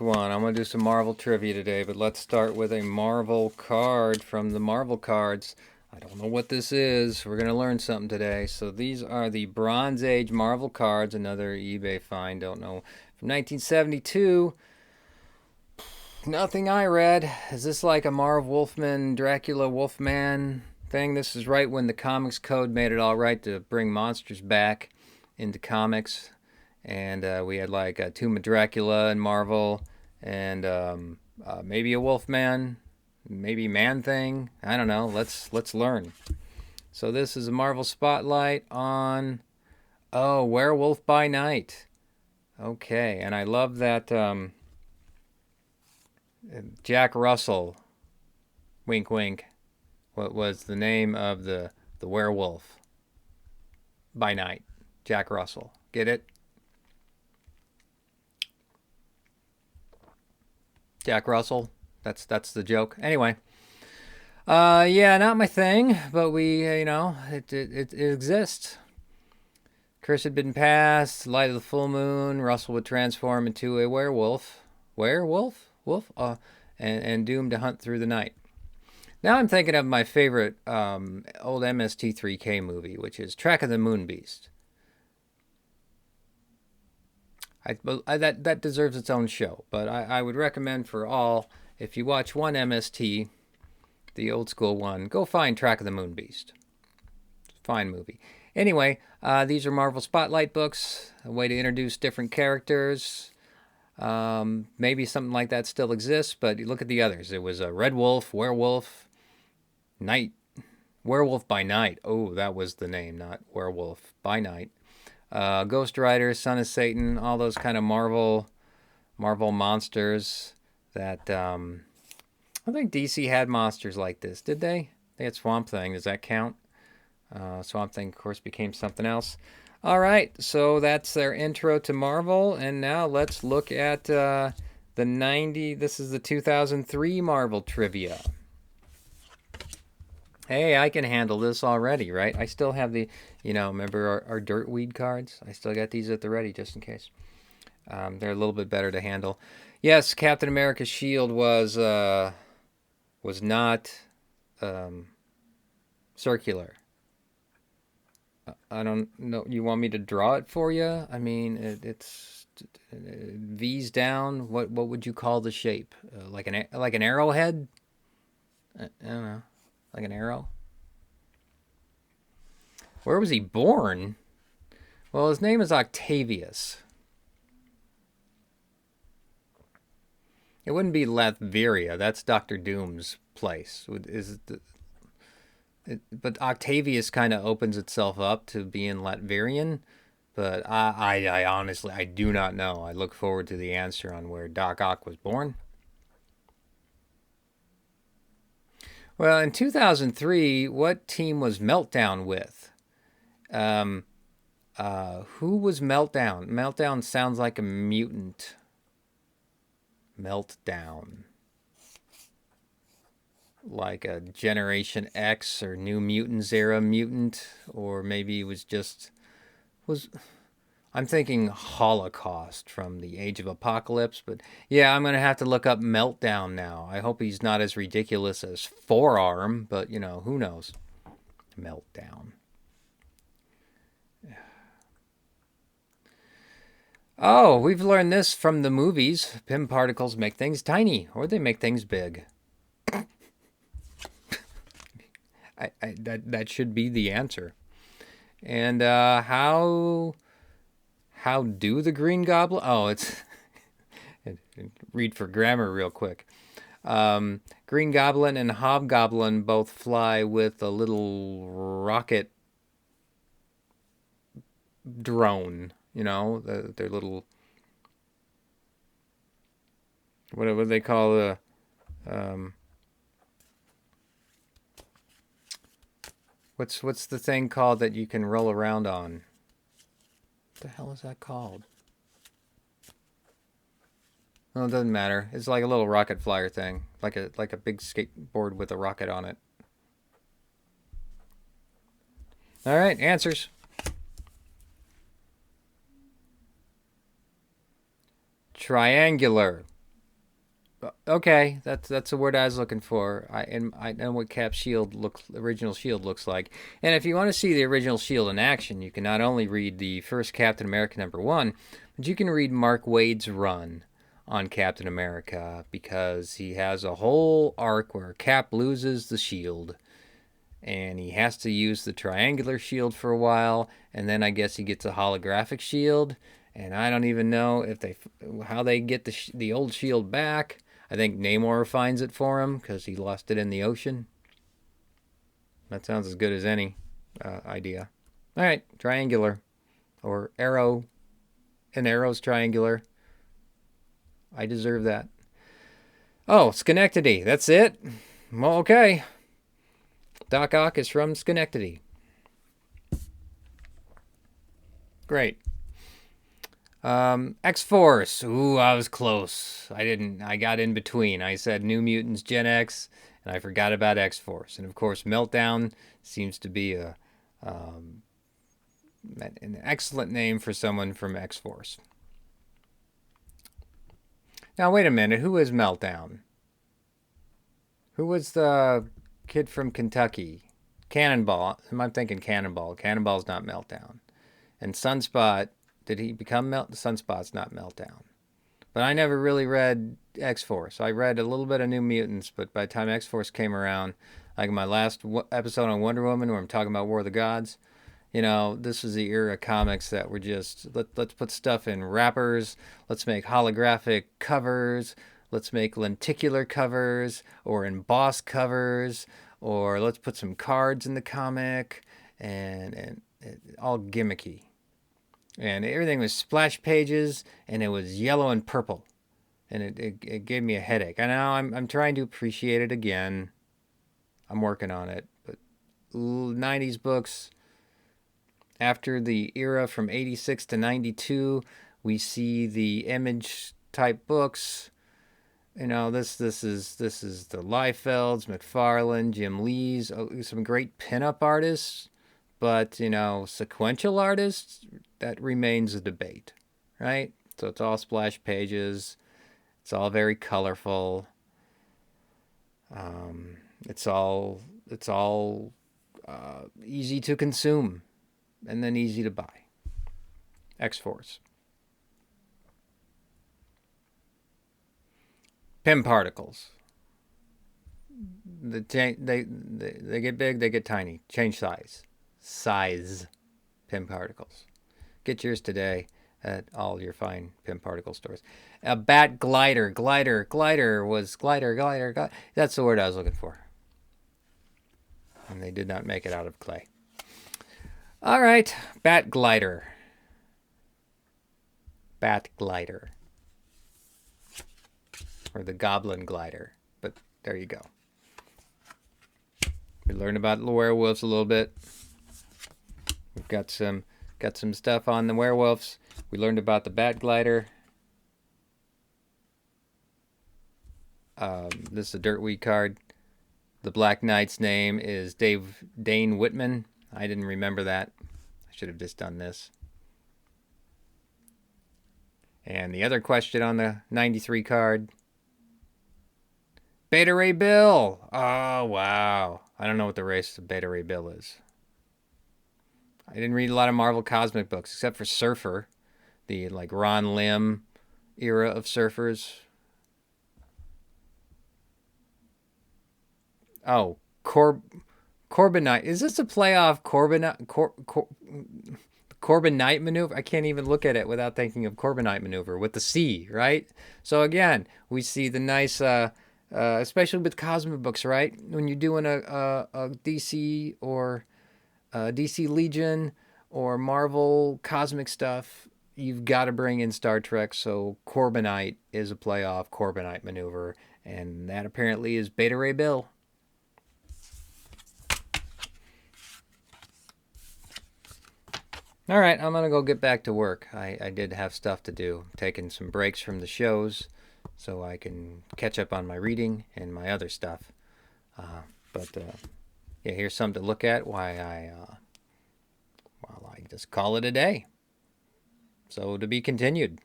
One. I'm going to do some Marvel trivia today, but let's start with a Marvel card from the Marvel cards. I don't know what this is. We're going to learn something today. So these are the Bronze Age Marvel cards, another eBay find, don't know, from 1972. Nothing I read. Is this like a Marv Wolfman, Dracula Wolfman thing? This is right when the Comics Code made it all right to bring monsters back into comics. And we had like a Tomb of Dracula in Marvel, and maybe a Wolfman, maybe Man Thing. I don't know. Let's learn. So this is a Marvel Spotlight on Werewolf by Night. Okay, and I love that Jack Russell. Wink, wink. What was the name of the werewolf by night? Jack Russell. Get it? Jack Russell. That's the joke. Anyway, yeah, not my thing, but it exists. Curse had been passed. Light of the full moon. Russell would transform into a werewolf. Werewolf? Wolf? And doomed to hunt through the night. Now I'm thinking of my favorite old MST3K movie, which is Track of the Moonbeast. That deserves its own show, but I would recommend for all, if you watch one MST, the old school one, go find Track of the Moonbeast. Fine movie. Anyway, these are Marvel Spotlight books, a way to introduce different characters. Maybe something like that still exists, but you look at the others. It was a Red Wolf, Werewolf, Night, Werewolf by Night. Oh, that was the name, not Werewolf by Night. Ghost Rider, Son of Satan, all those kind of Marvel monsters that I think DC had monsters like this. Did they? They had Swamp Thing. Does that count? Swamp Thing, of course, became something else. All right, so that's their intro to Marvel, and now let's look at the 90. This is the 2003 Marvel trivia. Hey, I can handle this already, right? I still have the, remember our Dirtweed cards? I still got these at the ready just in case. They're a little bit better to handle. Yes, Captain America's shield was not circular. I don't know. You want me to draw it for you? I mean, it's V's down. What would you call the shape? Like an arrowhead? I don't know. Like an arrow? Where was he born? Well, his name is Octavius. It wouldn't be Latveria. That's Doctor Doom's place. But Octavius kind of opens itself up to being Latverian. But I honestly, I do not know. I look forward to the answer on where Doc Ock was born. Well, in 2003, what team was Meltdown with? Who was Meltdown? Meltdown sounds like a mutant. Meltdown. Like a Generation X or New Mutants era mutant, or maybe it was I'm thinking Holocaust from the Age of Apocalypse, but yeah, I'm going to have to look up Meltdown now. I hope he's not as ridiculous as Forearm, but who knows? Meltdown. Oh, we've learned this from the movies. Pym Particles make things tiny, or they make things big. That should be the answer. And how do the Green Goblin? Oh, it's read for grammar real quick. Green Goblin and Hobgoblin both fly with a little rocket drone. Their little, what do they call the what's the thing called that you can roll around on? What the hell is that called? Well, it doesn't matter. It's like a little rocket flyer thing, like a big skateboard with a rocket on it. All right, answers. Triangular. Okay, that's the word I was looking for. I know what original Shield looks like. And if you want to see the original Shield in action, you can not only read the first Captain America #1, but you can read Mark Waid's run on Captain America, because he has a whole arc where Cap loses the shield and he has to use the triangular shield for a while, and then I guess he gets a holographic shield, and I don't even know how they get the old shield back. I think Namor finds it for him because he lost it in the ocean. That sounds as good as any idea. All right, triangular or arrow. An arrow's triangular. I deserve that. Oh, Schenectady. That's it? Well, okay. Doc Ock is from Schenectady. Great. X-Force. Ooh, I was close. I got in between. I said New Mutants Gen X, and I forgot about X-Force. And of course, Meltdown seems to be an excellent name for someone from X-Force. Now, wait a minute. Who is Meltdown? Who was the kid from Kentucky? Cannonball. I'm thinking Cannonball. Cannonball's not Meltdown. And Sunspot, did he become Sunspot's not Meltdown. But I never really read X-Force. I read a little bit of New Mutants, but by the time X-Force came around, like my last episode on Wonder Woman where I'm talking about War of the Gods, this was the era of comics that were just, let's put stuff in wrappers, let's make holographic covers, let's make lenticular covers or embossed covers, or let's put some cards in the comic, and all gimmicky. And everything was splash pages, and it was yellow and purple. And it gave me a headache. I know I'm trying to appreciate it again. I'm working on it. But 90s books, after the era from 86 to 92, we see the image type books. This is the Liefelds, McFarlane, Jim Lee's, some great pinup artists, but sequential artists, that remains a debate, right? So it's all splash pages, it's all very colorful, it's all easy to consume, and then easy to buy. X-Force. Pym Particles. They get big, they get tiny. Change size. Pym Particles. Get yours today at all your fine Pym Particle stores. A bat glider. Glider. That's the word I was looking for. And they did not make it out of clay. All right. Bat glider. Or the Goblin Glider. But there you go. We learned about the werewolves a little bit. We've got some stuff on the werewolves. We learned about the Bat Glider. This is a Dirtweed card. The Black Knight's name is Dane Whitman. I didn't remember that. I should have just done this. And the other question on the 93 card. Beta Ray Bill. Oh, wow. I don't know what the race of Beta Ray Bill is. I didn't read a lot of Marvel Cosmic books, except for Surfer, the Ron Lim era of surfers. Oh, Corbinite. Is this a playoff Corbinite maneuver? I can't even look at it without thinking of Corbinite maneuver with the C, right? So again, we see the nice, especially with Cosmic books, right? When you're doing a DC or DC Legion or Marvel Cosmic stuff, you've got to bring in Star Trek. So Corbinite is a playoff Corbinite maneuver, and that apparently is Beta Ray Bill. All right, I'm going to go get back to work. I did have stuff to do. Taking some breaks from the shows so I can catch up on my reading and my other stuff. Yeah, here's something to look at while I just call it a day. So to be continued.